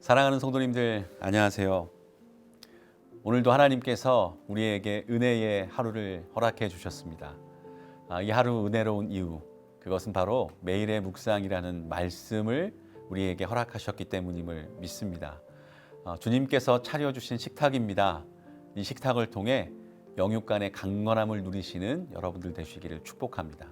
사랑하는 성도님들, 안녕하세요. 오늘도 하나님께서 우리에게 은혜의 하루를 허락해 주셨습니다. 이 하루 은혜로운 이유, 그것은 바로 매일의 묵상이라는 말씀을 우리에게 허락하셨기 때문임을 믿습니다. 주님께서 차려주신 식탁입니다. 이 식탁을 통해 영육 간의 강건함을 누리시는 여러분들 되시기를 축복합니다.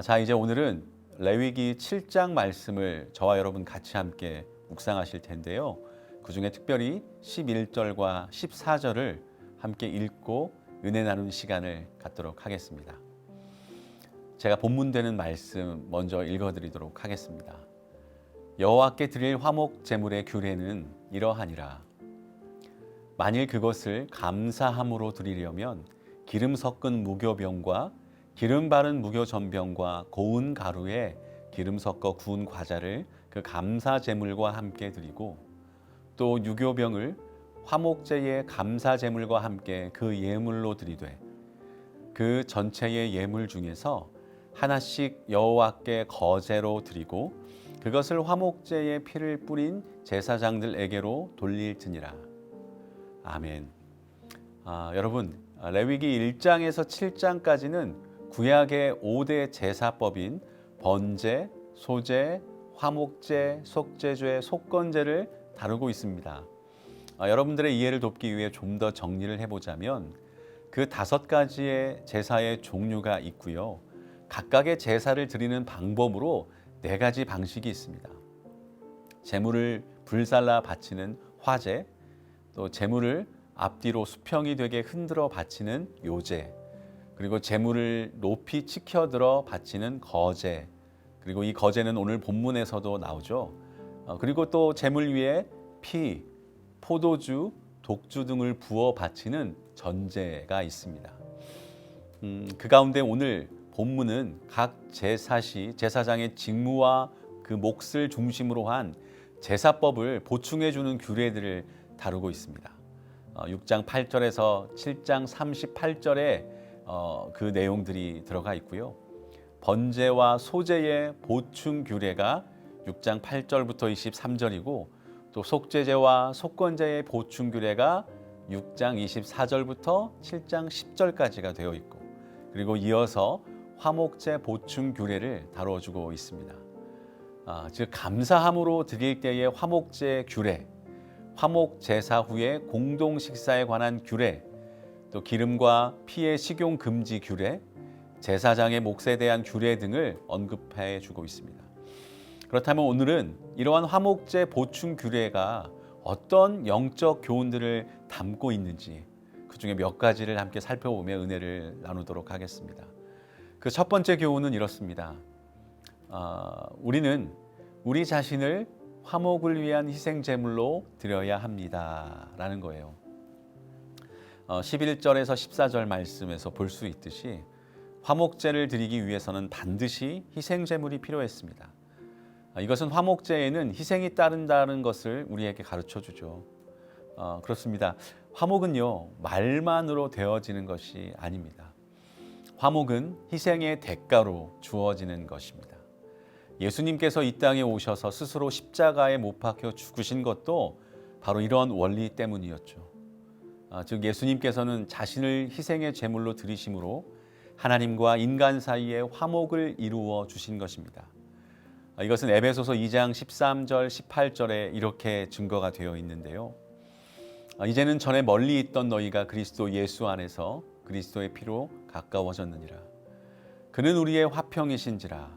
자, 이제 오늘은 레위기 7장 말씀을 저와 여러분 같이 함께 묵상하실 텐데요. 그 중에 특별히 11절과 14절을 함께 읽고 은혜 나누는 시간을 갖도록 하겠습니다. 제가 본문되는 말씀 먼저 읽어드리도록 하겠습니다. 여호와께 드릴 화목 제물의 규례는 이러하니라. 만일 그것을 감사함으로 드리려면 기름 섞은 무교병과 기름 바른 무교전병과 고운 가루에 기름 섞어 구운 과자를 그 감사 제물과 함께 드리고 또 유교병을 화목제의 감사 제물과 함께 그 예물로 드리되 그 전체의 예물 중에서 하나씩 여호와께 거제로 드리고 그것을 화목제의 피를 뿌린 제사장들에게로 돌릴지니라. 아멘. 여러분, 레위기 1장에서 7장까지는 구약의 5대 제사법인 번제, 소제, 화목제, 속죄제, 속건제를 다루고 있습니다. 여러분들의 이해를 돕기 위해 좀 더 정리를 해보자면 그 5가지의 제사의 종류가 있고요. 각각의 제사를 드리는 방법으로 4가지 방식이 있습니다. 제물을 불살라 바치는 화제, 또 제물을 앞뒤로 수평이 되게 흔들어 바치는 요제, 그리고 제물을 높이 치켜들어 바치는 거제, 그리고 이 거제는 오늘 본문에서도 나오죠. 그리고 또 제물 위에 피, 포도주, 독주 등을 부어 바치는 전제가 있습니다. 그 가운데 오늘 본문은 각 제사시 제사장의 직무와 그 몫을 중심으로 한 제사법을 보충해 주는 규례들을 다루고 있습니다. 6장 8절에서 7장 38절에 그 내용들이 들어가 있고요. 번제와 소제의 보충 규례가 6장 8절부터 23절이고 또 속죄제와 속건제의 보충 규례가 6장 24절부터 7장 10절까지가 되어 있고 그리고 이어서 화목제 보충 규례를 다뤄주고 있습니다. 즉 감사함으로 드릴 때의 화목제 규례, 화목 제사 후에 공동 식사에 관한 규례, 또 기름과 피의 식용 금지 규례, 제사장의 몫에 대한 규례 등을 언급해 주고 있습니다. 그렇다면 오늘은 이러한 화목제 보충 규례가 어떤 영적 교훈들을 담고 있는지 그 중에 몇 가지를 함께 살펴보며 은혜를 나누도록 하겠습니다. 그 첫 번째 교훈은 이렇습니다. 우리는 우리 자신을 화목을 위한 희생제물로 드려야 합니다 라는 거예요. 11절에서 14절 말씀에서 볼 수 있듯이 화목제를 드리기 위해서는 반드시 희생제물이 필요했습니다. 이것은 화목제에는 희생이 따른다는 것을 우리에게 가르쳐 주죠. 그렇습니다. 화목은요, 말만으로 되어지는 것이 아닙니다. 화목은 희생의 대가로 주어지는 것입니다. 예수님께서 이 땅에 오셔서 스스로 십자가에 못 박혀 죽으신 것도 바로 이런 원리 때문이었죠. 즉 예수님께서는 자신을 희생의 제물로 드리심으로 하나님과 인간 사이에 화목을 이루어 주신 것입니다. 이것은 에베소서 2장 13절 18절에 이렇게 증거가 되어 있는데요. 이제는 전에 멀리 있던 너희가 그리스도 예수 안에서 그리스도의 피로 가까워졌느니라. 그는 우리의 화평이신지라.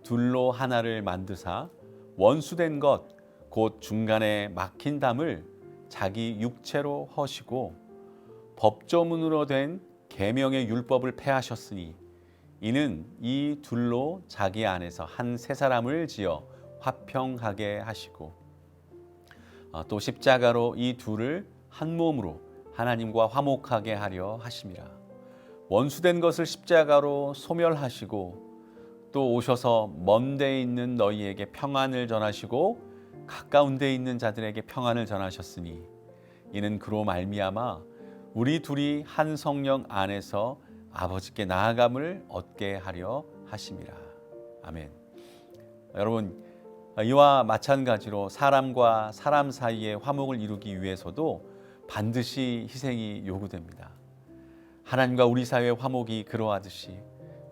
둘로 하나를 만드사 원수된 것 곧 중간에 막힌 담을 자기 육체로 허시고 법조문으로 된 계명의 율법을 폐하셨으니 이는 이 둘로 자기 안에서 한 새 사람을 지어 화평하게 하시고 또 십자가로 이 둘을 한 몸으로 하나님과 화목하게 하려 하심이라. 원수된 것을 십자가로 소멸하시고 또 오셔서 먼 데에 있는 너희에게 평안을 전하시고 가까운 데에 있는 자들에게 평안을 전하셨으니 이는 그로 말미암아 우리 둘이 한 성령 안에서 아버지께 나아감을 얻게 하려 하심이라. 아멘. 여러분, 이와 마찬가지로 사람과 사람 사이의 화목을 이루기 위해서도 반드시 희생이 요구됩니다. 하나님과 우리 사이의 화목이 그러하듯이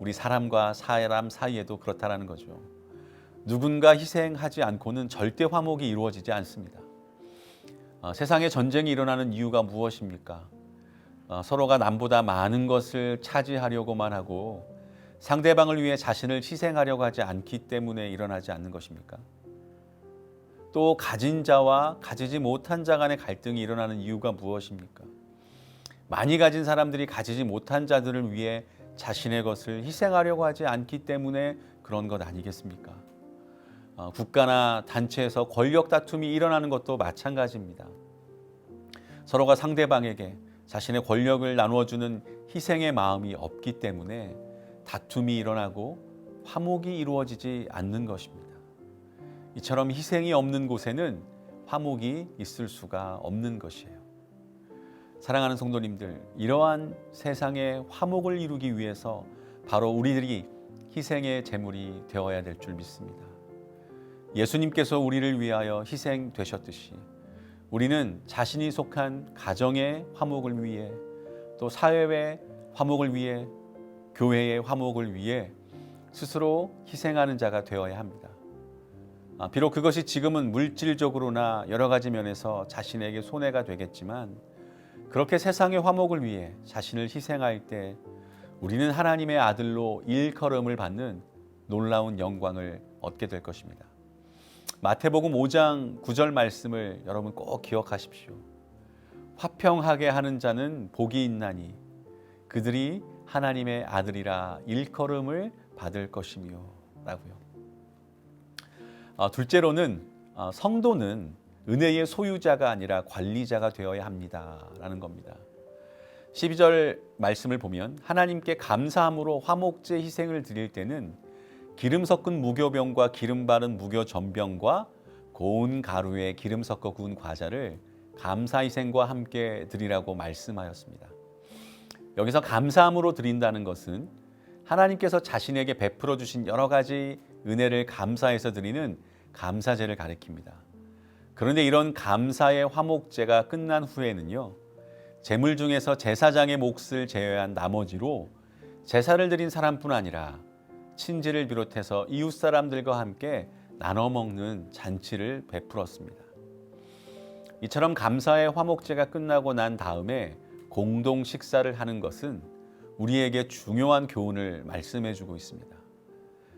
우리 사람과 사람 사이에도 그렇다라는 거죠. 누군가 희생하지 않고는 절대 화목이 이루어지지 않습니다. 세상에 전쟁이 일어나는 이유가 무엇입니까? 서로가 남보다 많은 것을 차지하려고만 하고 상대방을 위해 자신을 희생하려고 하지 않기 때문에 일어나지 않는 것입니까? 또 가진 자와 가지지 못한 자 간의 갈등이 일어나는 이유가 무엇입니까? 많이 가진 사람들이 가지지 못한 자들을 위해 자신의 것을 희생하려고 하지 않기 때문에 그런 것 아니겠습니까? 국가나 단체에서 권력 다툼이 일어나는 것도 마찬가지입니다. 서로가 상대방에게 자신의 권력을 나누어주는 희생의 마음이 없기 때문에 다툼이 일어나고 화목이 이루어지지 않는 것입니다. 이처럼 희생이 없는 곳에는 화목이 있을 수가 없는 것이에요. 사랑하는 성도님들, 이러한 세상의 화목을 이루기 위해서 바로 우리들이 희생의 제물이 되어야 될 줄 믿습니다. 예수님께서 우리를 위하여 희생되셨듯이 우리는 자신이 속한 가정의 화목을 위해 또 사회의 화목을 위해 교회의 화목을 위해 스스로 희생하는 자가 되어야 합니다. 비록 그것이 지금은 물질적으로나 여러 가지 면에서 자신에게 손해가 되겠지만 그렇게 세상의 화목을 위해 자신을 희생할 때 우리는 하나님의 아들로 일컬음을 받는 놀라운 영광을 얻게 될 것입니다. 마태복음 5장 9절 말씀을 여러분 꼭 기억하십시오. 화평하게 하는 자는 복이 있나니 그들이 하나님의 아들이라 일컬음을 받을 것이며 라고요. 둘째로는 성도는 은혜의 소유자가 아니라 관리자가 되어야 합니다라는 겁니다. 12절 말씀을 보면 하나님께 감사함으로 화목제 희생을 드릴 때는 기름 섞은 무교병과 기름 바른 무교 전병과 고운 가루에 기름 섞어 구운 과자를 감사 희생과 함께 드리라고 말씀하였습니다. 여기서 감사함으로 드린다는 것은 하나님께서 자신에게 베풀어 주신 여러 가지 은혜를 감사해서 드리는 감사제를 가리킵니다. 그런데 이런 감사의 화목제가 끝난 후에는요, 제물 중에서 제사장의 몫을 제외한 나머지로 제사를 드린 사람뿐 아니라 친지를 비롯해서 이웃 사람들과 함께 나눠 먹는 잔치를 베풀었습니다. 이처럼 감사의 화목제가 끝나고 난 다음에 공동 식사를 하는 것은 우리에게 중요한 교훈을 말씀해 주고 있습니다.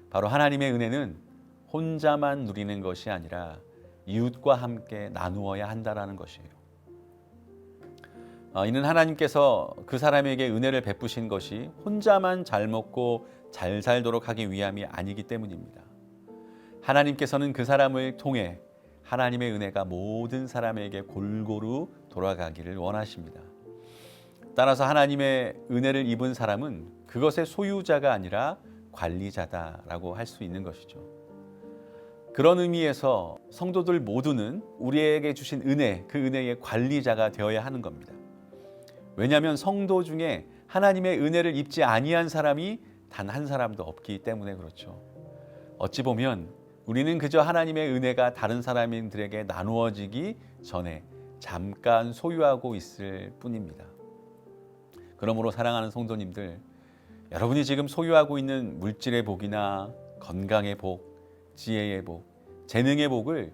바로 하나님의 은혜는 혼자만 누리는 것이 아니라 이웃과 함께 나누어야 한다라는 것이에요. 이는 하나님께서 그 사람에게 은혜를 베푸신 것이 혼자만 잘 먹고 잘 살도록 하기 위함이 아니기 때문입니다. 하나님께서는 그 사람을 통해 하나님의 은혜가 모든 사람에게 골고루 돌아가기를 원하십니다. 따라서 하나님의 은혜를 입은 사람은 그것의 소유자가 아니라 관리자다라고 할 수 있는 것이죠. 그런 의미에서 성도들 모두는 우리에게 주신 은혜, 그 은혜의 관리자가 되어야 하는 겁니다. 왜냐하면 성도 중에 하나님의 은혜를 입지 아니한 사람이 단 한 사람도 없기 때문에 그렇죠. 어찌 보면 우리는 그저 하나님의 은혜가 다른 사람들에게 나누어지기 전에 잠깐 소유하고 있을 뿐입니다. 그러므로 사랑하는 성도님들, 여러분이 지금 소유하고 있는 물질의 복이나 건강의 복, 지혜의 복, 재능의 복을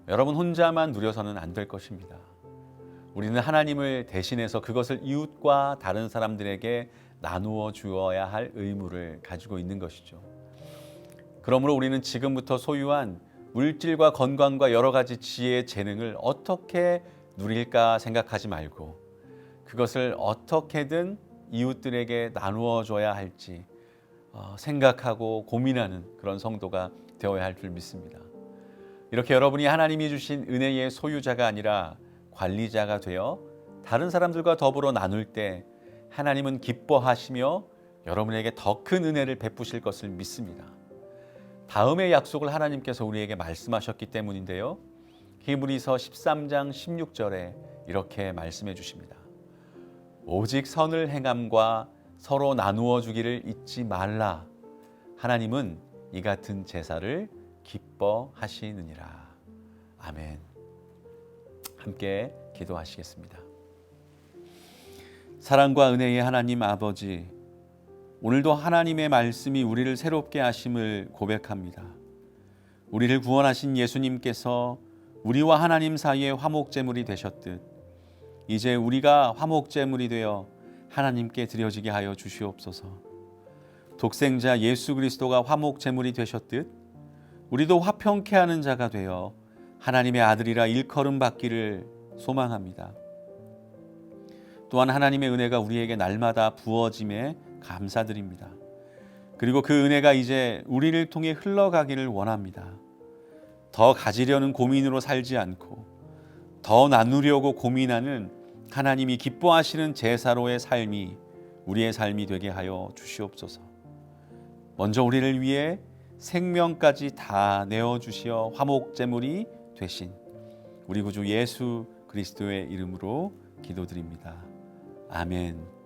여러분 혼자만 누려서는 안 될 것입니다. 우리는 하나님을 대신해서 그것을 이웃과 다른 사람들에게 나누어 주어야 할 의무를 가지고 있는 것이죠. 그러므로 우리는 지금부터 소유한 물질과 건강과 여러 가지 지혜의 재능을 어떻게 누릴까 생각하지 말고 그것을 어떻게든 이웃들에게 나누어 줘야 할지 생각하고 고민하는 그런 성도가 되어야 할 줄 믿습니다. 이렇게 여러분이 하나님이 주신 은혜의 소유자가 아니라 관리자가 되어 다른 사람들과 더불어 나눌 때 하나님은 기뻐하시며 여러분에게 더 큰 은혜를 베푸실 것을 믿습니다. 다음의 약속을 하나님께서 우리에게 말씀하셨기 때문인데요. 히브리서 13장 16절에 이렇게 말씀해 주십니다. 오직 선을 행함과 서로 나누어 주기를 잊지 말라. 하나님은 이 같은 제사를 기뻐하시느니라. 아멘. 함께 기도하시겠습니다. 사랑과 은혜의 하나님 아버지, 오늘도 하나님의 말씀이 우리를 새롭게 하심을 고백합니다. 우리를 구원하신 예수님께서 우리와 하나님 사이의 화목제물이 되셨듯 이제 우리가 화목제물이 되어 하나님께 드려지게 하여 주시옵소서. 독생자 예수 그리스도가 화목제물이 되셨듯 우리도 화평케 하는 자가 되어 하나님의 아들이라 일컬음 받기를 소망합니다. 또한 하나님의 은혜가 우리에게 날마다 부어짐에 감사드립니다. 그리고 그 은혜가 이제 우리를 통해 흘러가기를 원합니다. 더 가지려는 고민으로 살지 않고 더 나누려고 고민하는 하나님이 기뻐하시는 제사로의 삶이 우리의 삶이 되게 하여 주시옵소서. 먼저 우리를 위해 생명까지 다 내어주시어 화목제물이 되신 우리 구주 예수 그리스도의 이름으로 기도드립니다. 아멘.